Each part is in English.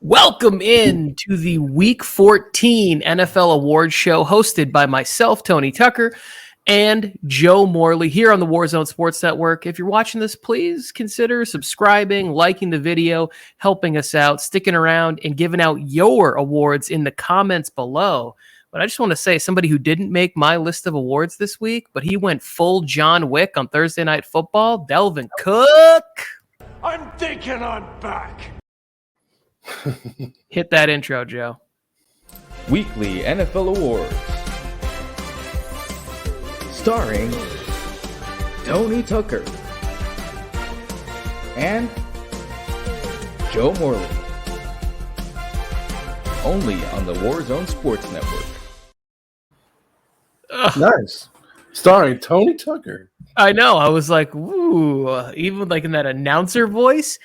Welcome in to the Week 14 NFL Awards Show hosted by myself, Tony Tucker, and Joe Morley here on the Warzone Sports Network. If you're watching this, please consider subscribing, liking the video, helping us out, sticking around, and giving out your awards in the comments below. But I just want to say, somebody who didn't make my list of awards this week, but he went full John Wick on Thursday Night Football, Delvin Cook. I'm thinking I'm back. Hit that intro, Joe. Weekly NFL Awards. Starring Tony Tucker and Joe Morley. Only on the Warzone Sports Network. Nice. Starring Tony Tucker. I know. I was like, ooh, even like in that announcer voice.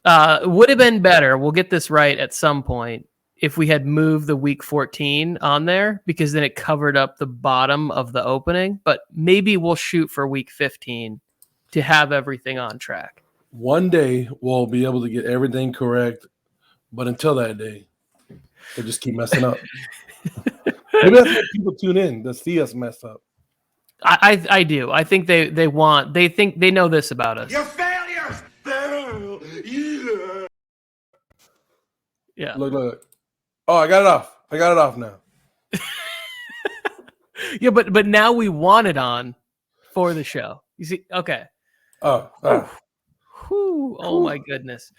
Would have been better. We'll get this right at some point if we had moved the week 14 on there, because then it covered up the bottom of the opening. But maybe we'll shoot for week 15 to have everything on track. One day we'll be able to get everything correct, but until that day, they just keep messing up. Maybe that's why people tune in to see us mess up. I do. I think they think they know this about us. You're failures. Yeah. Look. Oh, I got it off now. Yeah, but now we want it on for the show. You see? Okay. Oh. Whew, oh my goodness.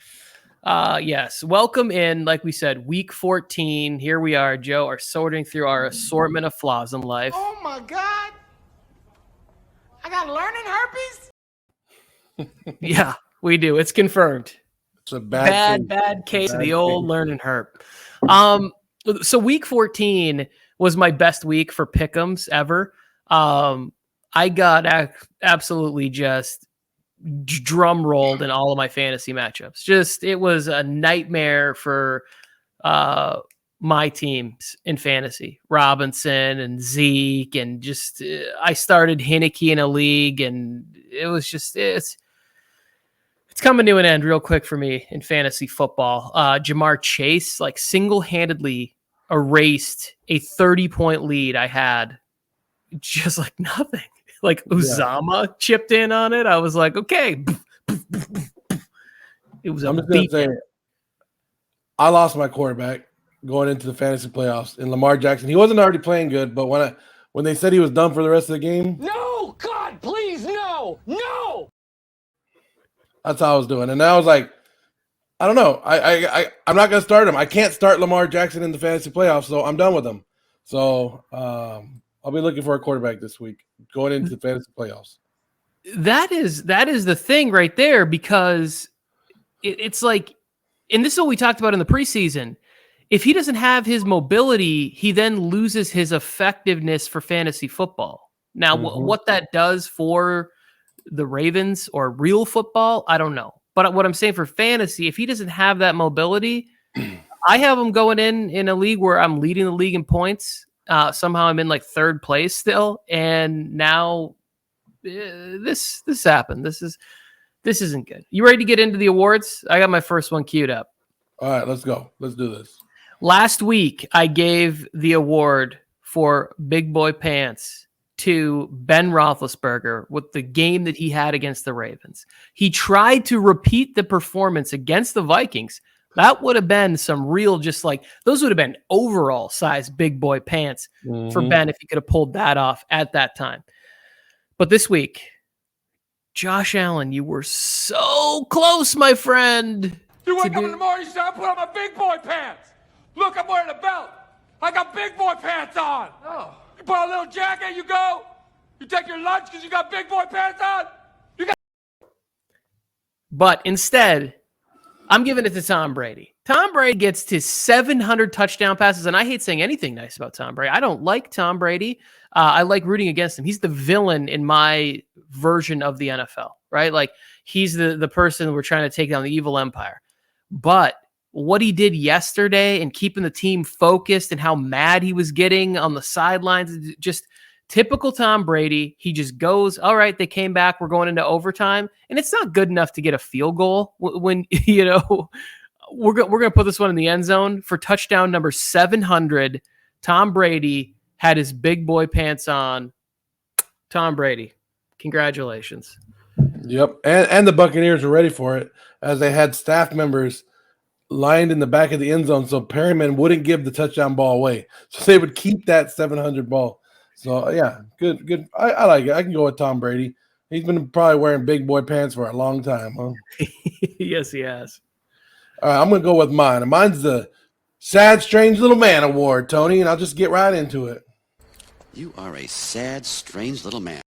Yes. Welcome in. Like we said, week 14. Here we are, Joe, are sorting through our assortment of flaws in life. Oh my God. I got learning herpes? Yeah, we do. It's confirmed. It's a bad case of the Bad old case. learning herp. So week 14 was my best week for pick'ems ever. I got absolutely just drum rolled in all of my fantasy matchups. It was a nightmare for my teams in fantasy. Robinson and Zeke, and I started Heineke in a league, and it was just it's coming to an end real quick for me in fantasy football. Jamar Chase single-handedly erased a 30-point lead I had, just like nothing. Uzama chipped in on it. I was like, okay. It was I'm a just gonna beat. say, I lost my quarterback going into the fantasy playoffs in Lamar Jackson. He wasn't already playing good, but when they said he was done for the rest of the game, No, God, please, no. that's how I was doing. And I was like, I don't know. I'm not going to start him. I can't start Lamar Jackson in the fantasy playoffs, so I'm done with him. So I'll be looking for a quarterback this week going into the fantasy playoffs. That is the thing right there, because it's like, and this is what we talked about in the preseason. If he doesn't have his mobility, he then loses his effectiveness for fantasy football. Now, what that does for the Ravens or real football, I don't know. But what I'm saying for fantasy, if he doesn't have that mobility, I have him going in a league where I'm leading the league in points. Somehow I'm in third place still, and now this happened. This isn't good. You ready to get into the awards? I got my first one queued up. All right, let's go. Let's do this. Last week, I gave the award for Big Boy Pants to Ben Roethlisberger with the game that he had against the Ravens. He tried to repeat the performance against the Vikings. That would have been some real, those would have been overall size Big Boy Pants for Ben if he could have pulled that off at that time. But this week, Josh Allen, you were so close, my friend. You wake up in the morning, you say, I put on my big boy pants. Look, I'm wearing a belt. I got big boy pants on. Oh. You put on a little jacket, you go. You take your lunch because you got big boy pants on. But instead, I'm giving it to Tom Brady. Tom Brady gets to 700 touchdown passes, and I hate saying anything nice about Tom Brady. I don't like Tom Brady. I like rooting against him. He's the villain in my version of the NFL, right? He's the person we're trying to take down, the evil empire. But what he did yesterday and keeping the team focused and how mad he was getting on the sidelines, just typical Tom Brady. He just goes, all right, they came back, we're going into overtime. And it's not good enough to get a field goal when we're gonna put this one in the end zone for touchdown number 700. Tom Brady had his big boy pants on. Tom Brady, congratulations. Yep, and the Buccaneers were ready for it as they had staff members lined in the back of the end zone so Perryman wouldn't give the touchdown ball away. So they would keep that 700 ball. So, yeah, good. I like it. I can go with Tom Brady. He's been probably wearing big boy pants for a long time, huh? Yes, he has. All right, I'm going to go with mine. And mine's the Sad, Strange Little Man Award, Tony, and I'll just get right into it. You are a sad, strange little man.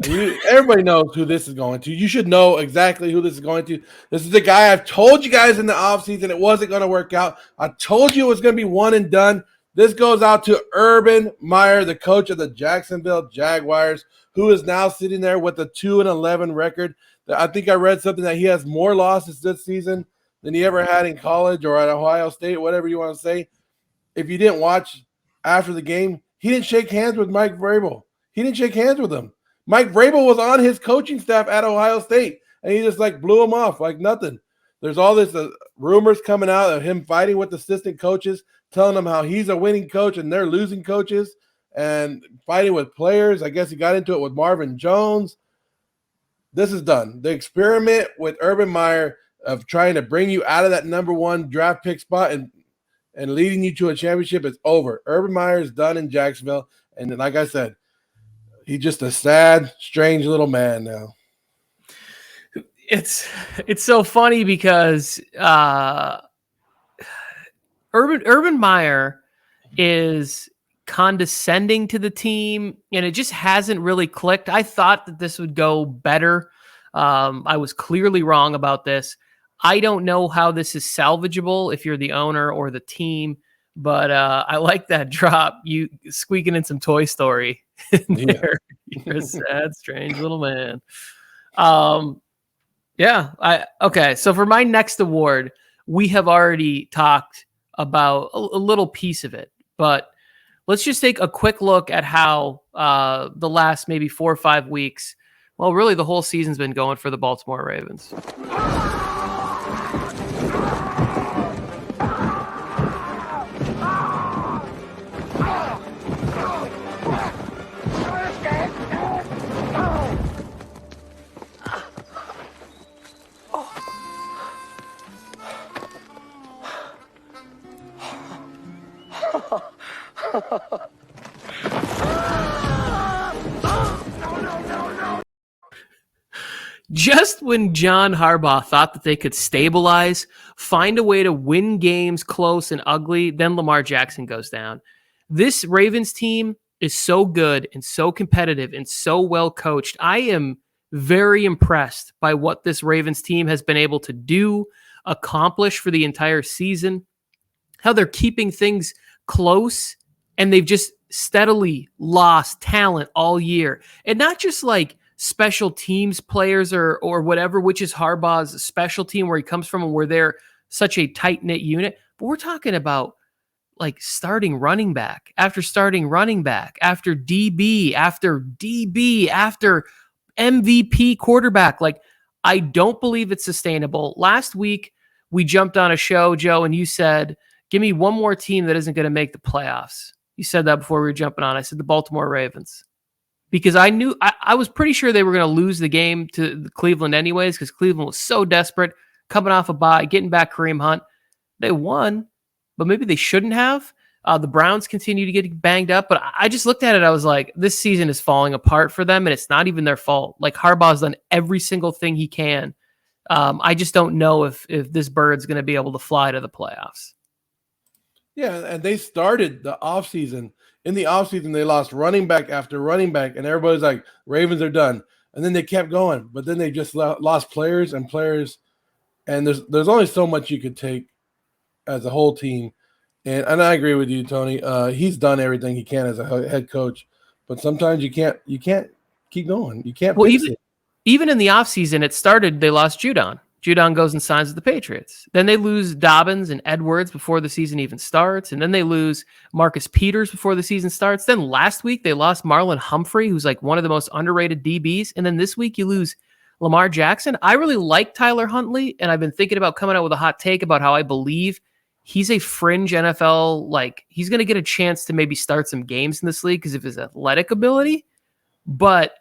Everybody knows who this is going to. You should know exactly who this is going to. This is the guy I've told you guys in the offseason it wasn't going to work out. I told you it was going to be one and done. This goes out to Urban Meyer, the coach of the Jacksonville Jaguars, who is now sitting there with a 2-11 record. I think I read something that he has more losses this season than he ever had in college or at Ohio State, whatever you want to say. If you didn't watch after the game, he didn't shake hands with Mike Vrabel. He didn't shake hands with him. Mike Vrabel was on his coaching staff at Ohio State, and he just blew him off like nothing. There's all this rumors coming out of him fighting with assistant coaches, telling them how he's a winning coach and they're losing coaches, and fighting with players. I guess he got into it with Marvin Jones. This is done. The experiment with Urban Meyer of trying to bring you out of that number one draft pick spot and leading you to a championship is over. Urban Meyer is done in Jacksonville, and like I said, he's just a sad, strange little man now. It's so funny because Urban Meyer is condescending to the team, and it just hasn't really clicked. I thought that this would go better. I was clearly wrong about this. I don't know how this is salvageable if you're the owner or the team, but I like that drop. You squeaking in some Toy Story in there. You're a sad, strange little man. Okay. So for my next award, we have already talked about a little piece of it, but let's just take a quick look at how the last maybe 4 or 5 weeks, well, really the whole season's been going for the Baltimore Ravens. Just when John Harbaugh thought that they could stabilize, find a way to win games close and ugly, then Lamar Jackson goes down. This Ravens team is so good and so competitive and so well coached. I am very impressed by what this Ravens team has been able to do, accomplish for the entire season, how they're keeping things close, and they've just steadily lost talent all year. And not just special teams players or whatever, which is Harbaugh's special team where he comes from and where they're such a tight-knit unit. But we're talking about starting running back after starting running back after DB after DB after MVP quarterback. I don't believe it's sustainable. Last week, we jumped on a show, Joe, and you said, give me one more team that isn't going to make the playoffs. You said that before we were jumping on. I said the Baltimore Ravens. Because I knew I was pretty sure they were going to lose the game to Cleveland anyways, because Cleveland was so desperate, coming off a bye, getting back Kareem Hunt. They won, but maybe they shouldn't have. The Browns continue to get banged up, but I just looked at it. I was like, this season is falling apart for them, and it's not even their fault. Harbaugh's done every single thing he can. I just don't know if this bird's going to be able to fly to the playoffs. Yeah, and they started the offseason. In the offseason, they lost running back after running back, and everybody's like, Ravens are done. And then they kept going, but then they just lost players and players, and there's only so much you could take as a whole team. And I agree with you, Tony. He's done everything he can as a head coach, but sometimes you can't keep going. You can't fix it. Even in the offseason, it started, they lost Judon. Judon goes and signs with the Patriots. Then they lose Dobbins and Edwards before the season even starts. And then they lose Marcus Peters before the season starts. Then last week, they lost Marlon Humphrey, who's one of the most underrated DBs. And then this week, you lose Lamar Jackson. I really like Tyler Huntley, and I've been thinking about coming out with a hot take about how I believe he's a fringe NFL. Like, he's going to get a chance to maybe start some games in this league because of his athletic ability, but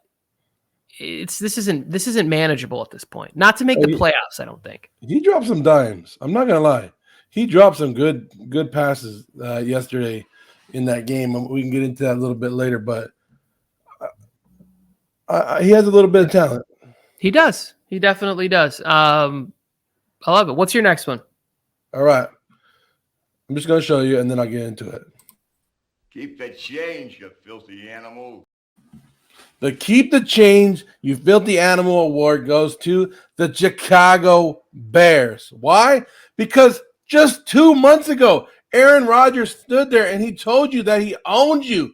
this isn't manageable at this point. Not to make the playoffs, I don't think. He dropped some dimes. I'm not gonna lie. He dropped some good passes yesterday in that game. We can get into that a little bit later, but he has a little bit of talent. He does. He definitely does. I love it. What's your next one? All right. I'm just gonna show you, and then I'll get into it. Keep the change, you filthy animal. The Keep the Change, You Filthy Animal award goes to the Chicago Bears. Why? Because just 2 months ago, Aaron Rodgers stood there and he told you that he owned you,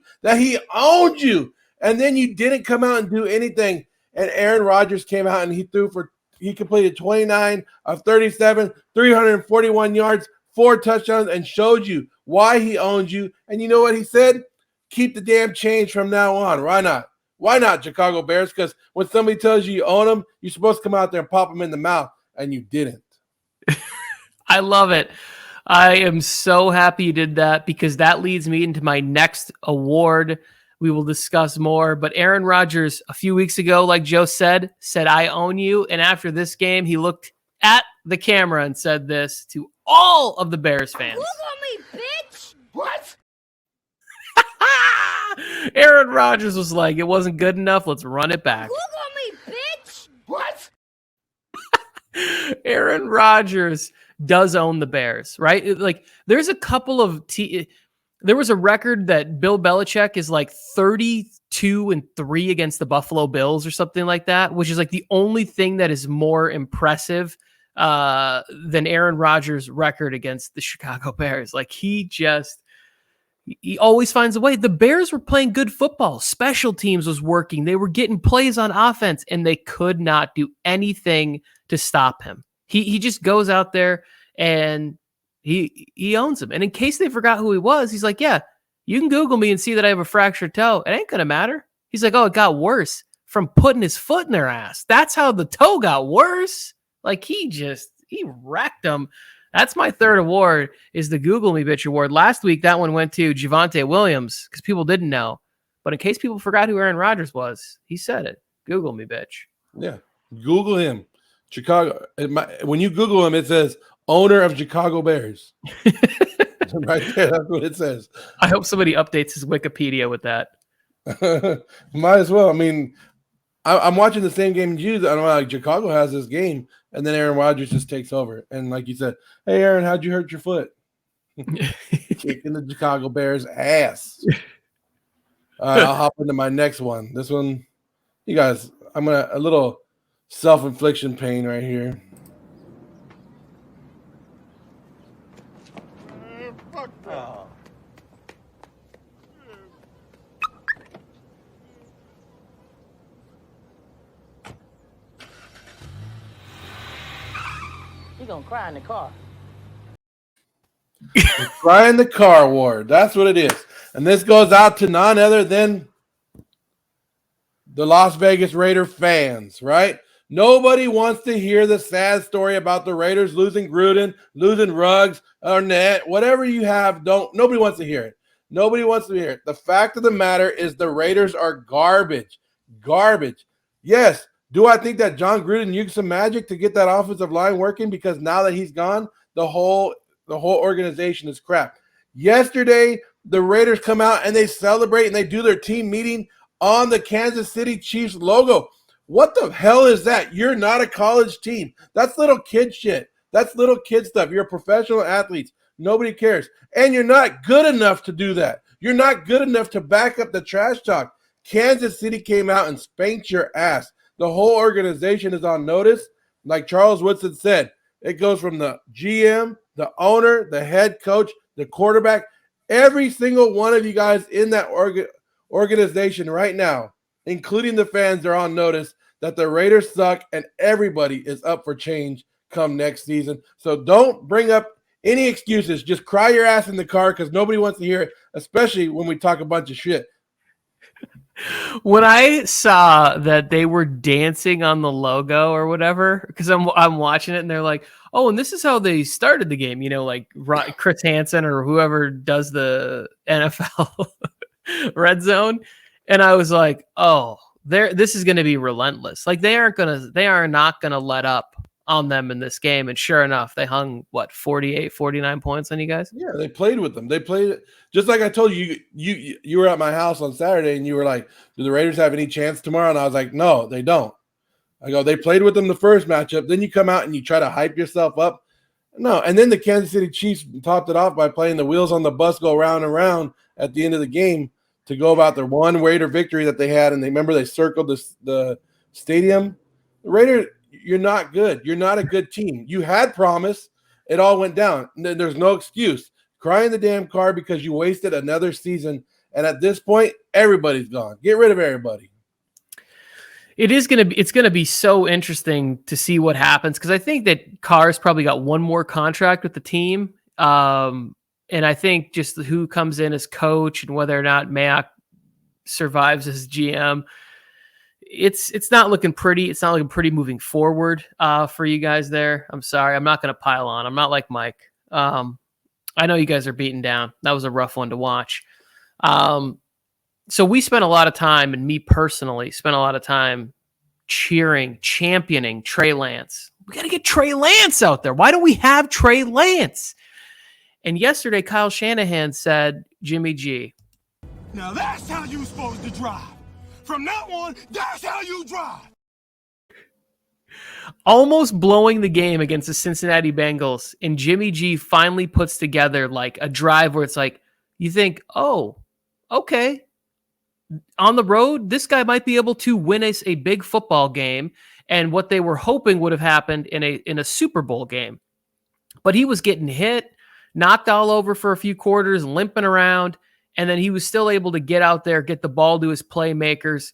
and then you didn't come out and do anything. And Aaron Rodgers came out and he completed 29 of 37, 341 yards, 4 touchdowns, and showed you why he owned you. And you know what he said? Keep the damn change from now on. Why not? Why not, Chicago Bears? Because when somebody tells you own them, you're supposed to come out there and pop them in the mouth, and you didn't. I love it. I am so happy you did that because that leads me into my next award. We will discuss more. But Aaron Rodgers, a few weeks ago, like Joe said, I own you. And after this game, he looked at the camera and said this to all of the Bears fans. Google me, bitch! What? Aaron Rodgers was like, it wasn't good enough. Let's run it back. Google me, bitch! What? Aaron Rodgers does own the Bears, right? Like, there's a couple of there was a record that Bill Belichick is like 32-3 against the Buffalo Bills or something like that, which is like the only thing that is more impressive than Aaron Rodgers' record against the Chicago Bears. Like, he always finds a way. The Bears were playing good football. Special teams was working. They were getting plays on offense, and they could not do anything to stop him. He just goes out there and he owns him. And in case they forgot who he was, he's like, yeah, you can Google me and see that I have a fractured toe. It ain't going to matter. He's like, oh, it got worse from putting his foot in their ass. That's how the toe got worse. Like, he wrecked them. That's my third award, is the Google Me Bitch award. Last week, that one went to Javonte Williams because people didn't know. But in case people forgot who Aaron Rodgers was, he said it. Google me, bitch. Yeah. Google him. Chicago. When you Google him, it says owner of Chicago Bears. Right there. That's what it says. I hope somebody updates his Wikipedia with that. Might as well. I mean, I'm watching the same game as you. I don't know, like, Chicago has this game, and then Aaron Rodgers just takes over. And like you said, hey, Aaron, how'd you hurt your foot? Kicking the Chicago Bears' ass. All right, I'll hop into my next one. This one, you guys, I'm going to a little self-infliction pain right here. Oh. You're going to cry in the car. Cry in the car award. That's what it is. And this goes out to none other than the Las Vegas Raider fans, right? Nobody wants to hear the sad story about the Raiders losing Gruden, losing Ruggs, Arnett, whatever you have. Nobody wants to hear it. Nobody wants to hear it. The fact of the matter is the Raiders are garbage. Garbage. Yes. Do I think that John Gruden used some magic to get that offensive line working? Because now that he's gone, the whole organization is crap. Yesterday, the Raiders come out and they celebrate and they do their team meeting on the Kansas City Chiefs logo. What the hell is that? You're not a college team. That's little kid shit. That's little kid stuff. You're professional athletes. Nobody cares. And you're not good enough to do that. You're not good enough to back up the trash talk. Kansas City came out and spanked your ass. The whole organization is on notice. Like Charles Woodson said, it goes from the GM, the owner, the head coach, the quarterback. Every single one of you guys in that organization right now, including the fans, are on notice that the Raiders suck and everybody is up for change come next season. So don't bring up any excuses. Just cry your ass in the car because nobody wants to hear it, especially when we talk a bunch of shit. When I saw that they were dancing on the logo or whatever, because I'm watching it and they're like, oh, and this is how they started the game, like Chris Hansen or whoever does the NFL red zone, and I was like, oh, this is going to be relentless. Like they are not going to let up on them in this game. And sure enough, they hung 48, 49 points on you guys. Yeah, they played with them. They played it just like I told you. You were at my house on Saturday, and you were like, "Do the Raiders have any chance tomorrow?" And I was like, "No, they don't." I go, "They played with them the first matchup. Then you come out and you try to hype yourself up." No, and then the Kansas City Chiefs topped it off by playing the wheels on the bus go round and round at the end of the game to go about their one Raider victory that they had. And they circled the stadium. The Raiders, you're not good. You're not a good team. You had promise. It all went down. There's no excuse. Cry in the damn car because you wasted another season. And at this point, everybody's gone. Get rid of everybody. It's going to be so interesting to see what happens, because I think that Carr's probably got one more contract with the team. And I think just who comes in as coach and whether or not Mayock survives as GM, it's not looking pretty. It's not looking pretty moving forward for you guys there. I'm sorry. I'm not going to pile on. I'm not like Mike. I know you guys are beaten down. That was a rough one to watch. So we spent a lot of time, and me personally spent a lot of time championing Trey Lance. We got to get Trey Lance out there. Why don't we have Trey Lance? And yesterday, Kyle Shanahan said, Jimmy G. Now that's how you supposed to drive. From now on, that's how you drive. Almost blowing the game against the Cincinnati Bengals, and Jimmy G finally puts together like a drive where it's like, you think, oh, okay. On the road, this guy might be able to win us a big football game, and what they were hoping would have happened in a Super Bowl game. But he was getting hit, knocked all over for a few quarters, limping around, and then he was still able to get out there, get the ball to his playmakers.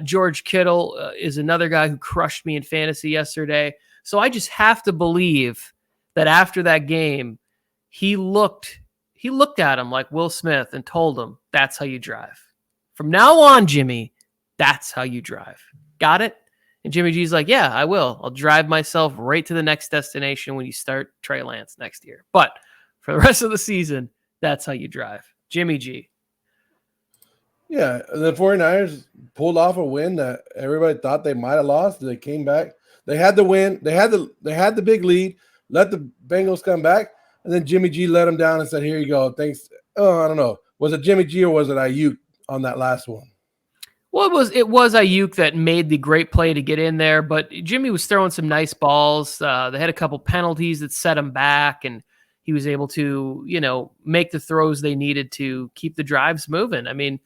George Kittle is another guy who crushed me in fantasy yesterday. So I just have to believe that after that game, he looked at him like Will Smith and told him, that's how you drive. From now on, Jimmy, that's how you drive. Got it? And Jimmy G's like, yeah, I will. I'll drive myself right to the next destination when you start Trey Lance next year. But for the rest of the season, that's how you drive. Jimmy G. Yeah, the 49ers pulled off a win that everybody thought they might have lost. They came back. They had the win. They had the big lead, let the Bengals come back, and then Jimmy G let them down and said, here you go. Thanks. Oh, I don't know. Was it Jimmy G or was it Ayuk on that last one? Well, it was Ayuk that made the great play to get in there, but Jimmy was throwing some nice balls. They had a couple penalties that set him back, and he was able to, make the throws they needed to keep the drives moving. I mean,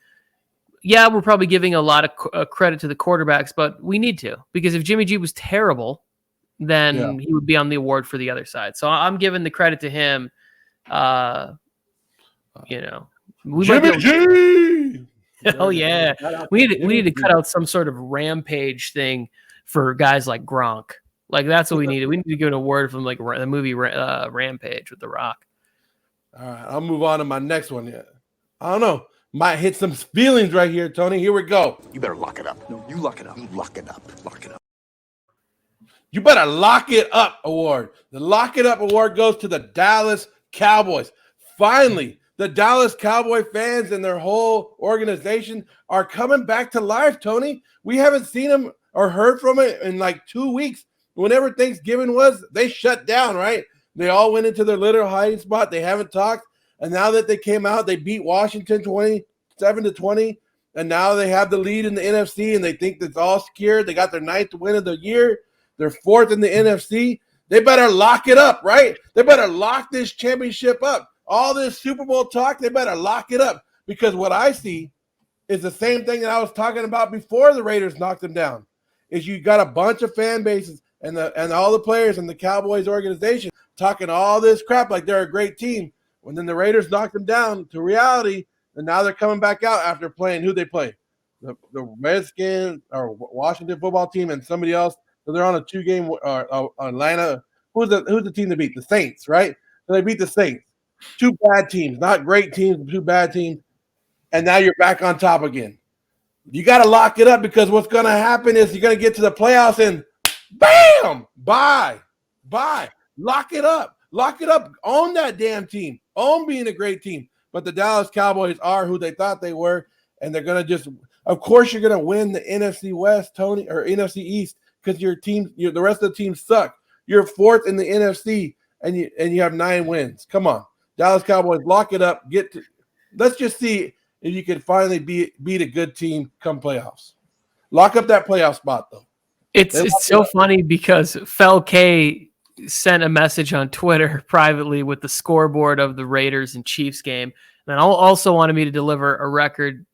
yeah, we're probably giving a lot of credit to the quarterbacks, but we need to, because if Jimmy G was terrible, then he would be on the award for the other side. So I'm giving the credit to him. Jimmy G! Oh yeah, we need to cut out some sort of rampage thing for guys like Gronk. Like that's what we needed. We need to give an award from like the movie Rampage with The Rock. All right, I'll move on to my next one. Yeah, I don't know. Might hit some feelings right here, Tony. Here we go. You better lock it up. No, you lock it up. You lock it up. Lock it up. You better lock it up award. The Lock It Up award goes to the Dallas Cowboys. Finally, the Dallas Cowboy fans and their whole organization are coming back to life, Tony. We haven't seen them or heard from it in like 2 weeks. Whenever Thanksgiving was, they shut down, right? They all went into their little hiding spot. They haven't talked. And now that they came out, they beat Washington 27-20. And now they have the lead in the NFC, and they think that's all secure. They got their 9th win of the year. They're 4th in the NFC. They better lock it up, right? They better lock this championship up. All this Super Bowl talk, they better lock it up. Because what I see is the same thing that I was talking about before the Raiders knocked them down. Is you got a bunch of fan bases and all the players in the Cowboys organization talking all this crap like they're a great team. When then the Raiders knocked them down to reality, and now they're coming back out after playing who they play. The Redskins or Washington football team and somebody else. So they're on a 2-game Atlanta. Who's the team they beat? The Saints, right? So they beat the Saints. 2 bad teams, not great teams, 2 bad teams. And now you're back on top again. You got to lock it up because what's going to happen is you're going to get to the playoffs and bam, bye. Lock it up. Own that damn team. Own being a great team. But the Dallas Cowboys are who they thought they were, and they're going to just – of course you're going to win the NFC West, Tony, or NFC East because your team – the rest of the teams suck. You're fourth in the NFC, and you have 9 wins. Come on. Dallas Cowboys, lock it up. Let's just see if you can finally beat a good team come playoffs. Lock up that playoff spot, though. It's so funny because Fel K sent a message on Twitter privately with the scoreboard of the Raiders and Chiefs game. And also wanted me to deliver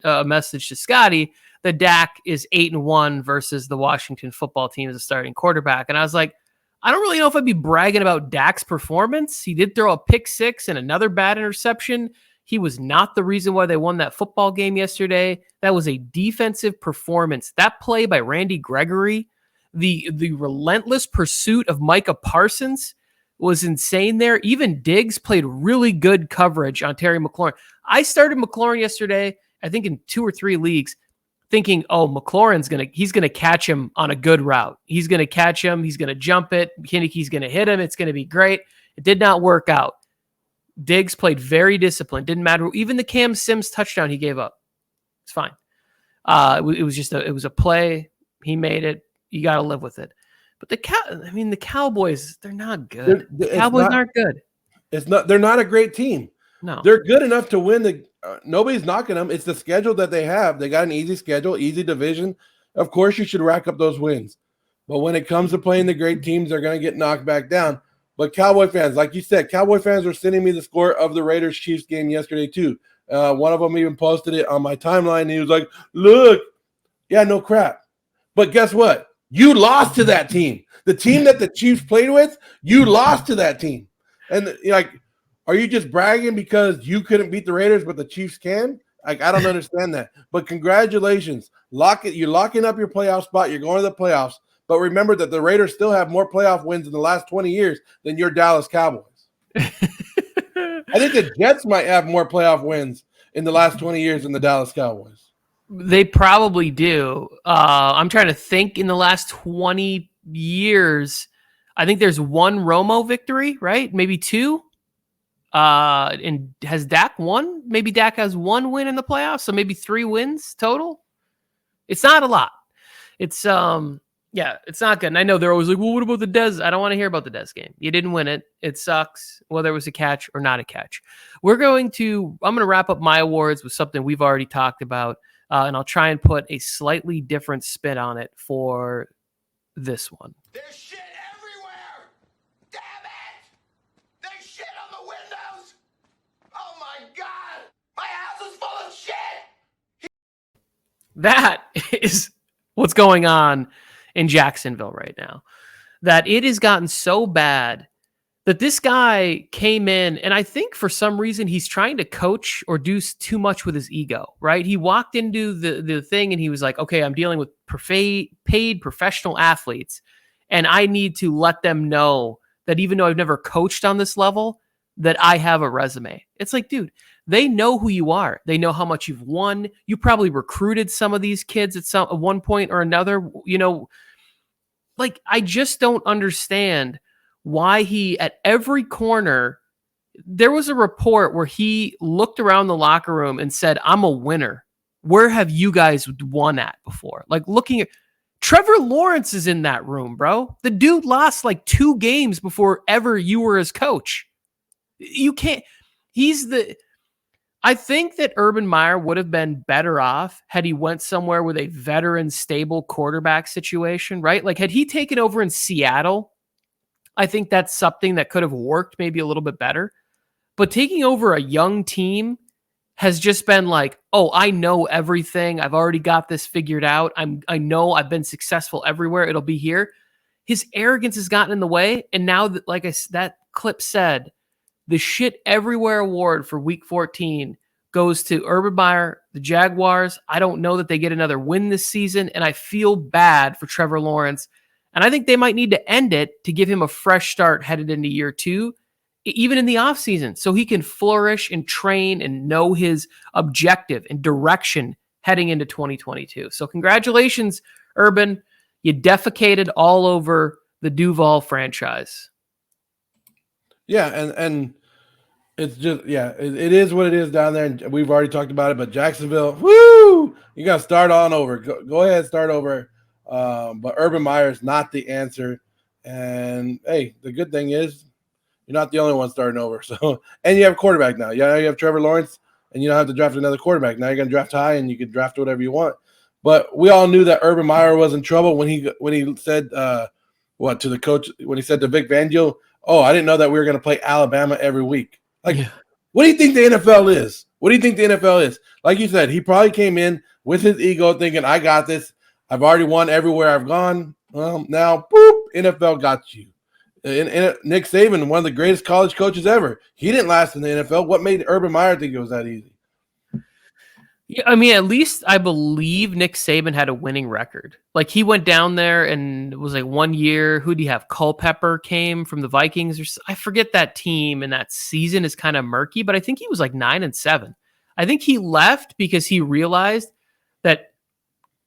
a message to Scotty that Dak is 8-1 versus the Washington football team as a starting quarterback. And I was like, I don't really know if I'd be bragging about Dak's performance. He did throw a pick 6 and another bad interception. He was not the reason why they won that football game yesterday. That was a defensive performance. That play by Randy Gregory, the relentless pursuit of Micah Parsons was insane there. Even Diggs played really good coverage on Terry McLaurin. I started McLaurin yesterday, I think in 2 or 3 leagues, thinking, oh, McLaurin's he's gonna catch him on a good route. He's gonna catch him. He's gonna jump it. He's gonna hit him. It's gonna be great. It did not work out. Diggs played very disciplined. Didn't matter. Even the Cam Sims touchdown he gave up. It's fine. It was a play. He made it. You got to live with it. But the Cowboys, they're not good. The Cowboys aren't good. They're not a great team. No. They're good enough to win nobody's knocking them. It's the schedule that they have. They got an easy schedule, easy division. Of course, you should rack up those wins. But when it comes to playing the great teams, they're going to get knocked back down. But Cowboy fans, like you said, Cowboy fans were sending me the score of the Raiders-Chiefs game yesterday too. One of them even posted it on my timeline, and he was like, look, yeah, no crap. But guess what? You lost to that team. The team that the Chiefs played with, you lost to that team. And are you just bragging because you couldn't beat the Raiders, but the Chiefs can? I don't understand that. But congratulations. You're locking up your playoff spot. You're going to the playoffs. But remember that the Raiders still have more playoff wins in the last 20 years than your Dallas Cowboys. I think the Jets might have more playoff wins in the last 20 years than the Dallas Cowboys. They probably do. I'm trying to think in the last 20 years. I think there's 1 Romo victory, right? Maybe 2. And has Dak won? Maybe Dak has 1 win in the playoffs, so maybe 3 wins total. It's not a lot. It's it's not good. And I know they're always like, well, what about the Dez? I don't want to hear about the Dez game. You didn't win it. It sucks, whether it was a catch or not a catch. I'm going to wrap up my awards with something we've already talked about, and I'll try and put a slightly different spin on it for this one. There's shit everywhere! Damn it! There's shit on the windows! Oh my God! My house is full of shit! That is what's going on in Jacksonville right now. That it has gotten so bad that this guy came in, and I think for some reason he's trying to coach or do too much with his ego, right? He walked into the thing and he was like, okay, I'm dealing with paid professional athletes, and I need to let them know that even though I've never coached on this level, that I have a resume. It's like, dude, they know who you are. They know how much you've won. You probably recruited some of these kids at one point or another. I just don't understand why he, at every corner, there was a report where he looked around the locker room and said, I'm a winner. Where have you guys won at before? Looking at Trevor Lawrence is in that room, bro. The dude lost 2 games before ever you were his coach. You can't. I think that Urban Meyer would have been better off had he went somewhere with a veteran, stable quarterback situation, right? Had he taken over in Seattle, I think that's something that could have worked maybe a little bit better. But taking over a young team has just been oh, I know everything. I've already got this figured out. I know I've been successful everywhere. It'll be here. His arrogance has gotten in the way. And now, that clip said, the Shit Everywhere award for week 14 goes to Urban Meyer, the Jaguars. I don't know that they get another win this season, and I feel bad for Trevor Lawrence. And I think they might need to end it to give him a fresh start headed into year 2, even in the offseason, so he can flourish and train and know his objective and direction heading into 2022. So congratulations, Urban. You defecated all over the Duval franchise. Yeah, and it's just, it is what it is down there, and we've already talked about it. But Jacksonville, woo, you got to start on over. Go ahead, start over. But Urban Meyer is not the answer. And hey, the good thing is you're not the only one starting over. So, and you have a quarterback now. Yeah, you have Trevor Lawrence, and you don't have to draft another quarterback. Now you're going to draft high, and you can draft whatever you want. But we all knew that Urban Meyer was in trouble when he said to the coach, when he said to Vic Fangio, "Oh, I didn't know that we were going to play Alabama every week." Like, What do you think the NFL is? What do you think the NFL is? Like you said, he probably came in with his ego thinking, I got this. I've already won everywhere I've gone. Well, now, boop, NFL got you. And Nick Saban, one of the greatest college coaches ever, he didn't last in the NFL. What made Urban Meyer think it was that easy? Yeah, I mean, at least I believe Nick Saban had a winning record. Like, he went down there and it was like 1 year. Who do you have? Culpepper came from the Vikings. I forget that team, and that season is kind of murky, but I think he was like 9-7. I think he left because he realized that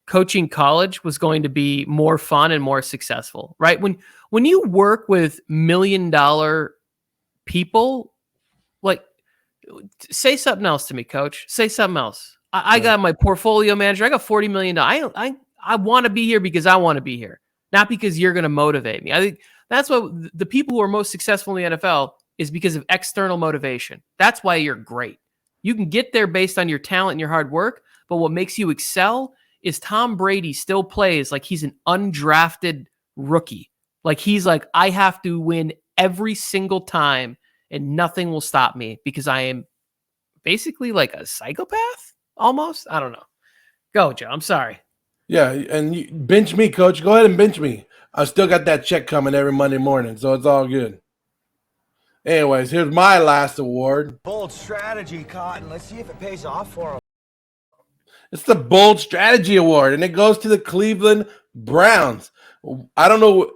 coaching college was going to be more fun and more successful, right? When you work with $1 million people, like, say something else to me, coach. Say something else. I got my portfolio manager. I got $40 million. I want to be here because I want to be here, not because you're going to motivate me. I think that's what the people who are most successful in the NFL is because of external motivation. That's why you're great. You can get there based on your talent and your hard work, but what makes you excel is Tom Brady still plays like he's an undrafted rookie. Like, he's like, I have to win every single time and nothing will stop me because I am basically like a psychopath. Almost? I don't know. Go, Joe. I'm sorry. Yeah, and you bench me, coach. Go ahead and bench me. I still got that check coming every Monday morning, so it's all good. Anyways, here's my last award. Bold strategy, Cotton. Let's see if it pays off for him. It's the Bold Strategy Award, and it goes to the Cleveland Browns. I don't know.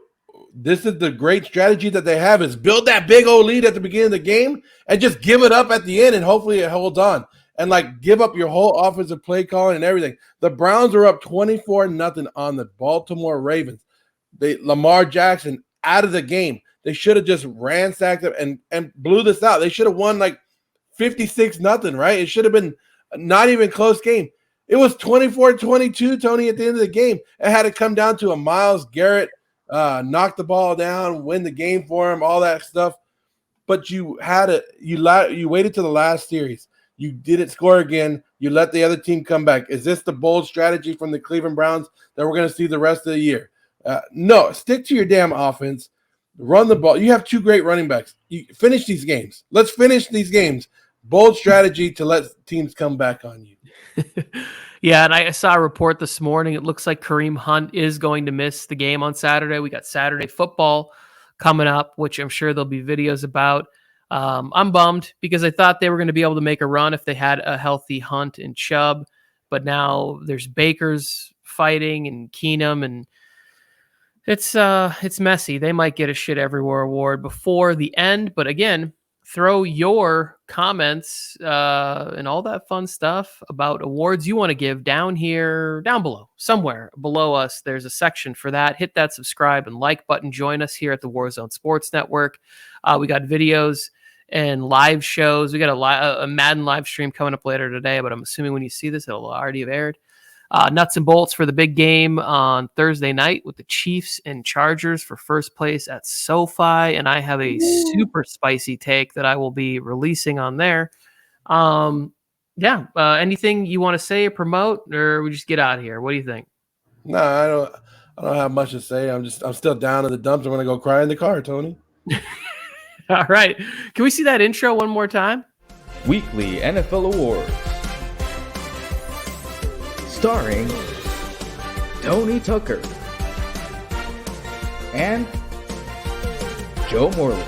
This is the great strategy that they have, is build that big old lead at the beginning of the game and just give it up at the end, and hopefully it holds on. And like give up your whole offensive play calling and everything. The Browns are up 24-0 on the Baltimore Ravens. Lamar Jackson out of the game. They should have just ransacked them and blew this out. They should have won like 56-0, right? It should have been not even close game. It was 24-22, Tony, at the end of the game. It had to come down to a Myles Garrett, knock the ball down, win the game for him, all that stuff. But you waited to the last series. You didn't score again. You let the other team come back. Is this the bold strategy from the Cleveland Browns that we're going to see the rest of the year? No, stick to your damn offense. Run the ball. You have two great running backs. You finish these games. Let's finish these games. Bold strategy to let teams come back on you. Yeah, and I saw a report this morning. It looks like Kareem Hunt is going to miss the game on Saturday. We got Saturday football coming up, which I'm sure there'll be videos about. I'm bummed because I thought they were going to be able to make a run if they had a healthy Hunt and Chubb, but now there's Bakers fighting and Keenum, and it's messy. They might get a shit everywhere award before the end, but again, throw your comments and all that fun stuff about awards you want to give down below, somewhere below us. There's a section for that. Hit that subscribe and like button. Join us here at the Warzone Sports Network. We got videos and live shows. We got a Madden live stream coming up later today, but I'm assuming when you see this, it'll already have aired. Nuts and bolts for the big game on Thursday night with the Chiefs and Chargers for first place at SoFi, and I have a super spicy take that I will be releasing on there. Anything you want to say or promote, or we just get out of here? What do you think? No, I don't have much to say. I'm still down in the dumps. I'm going to go cry in the car, Tony. All right. Can we see that intro one more time? Weekly NFL Awards. Starring Tony Tucker and Joe Morley.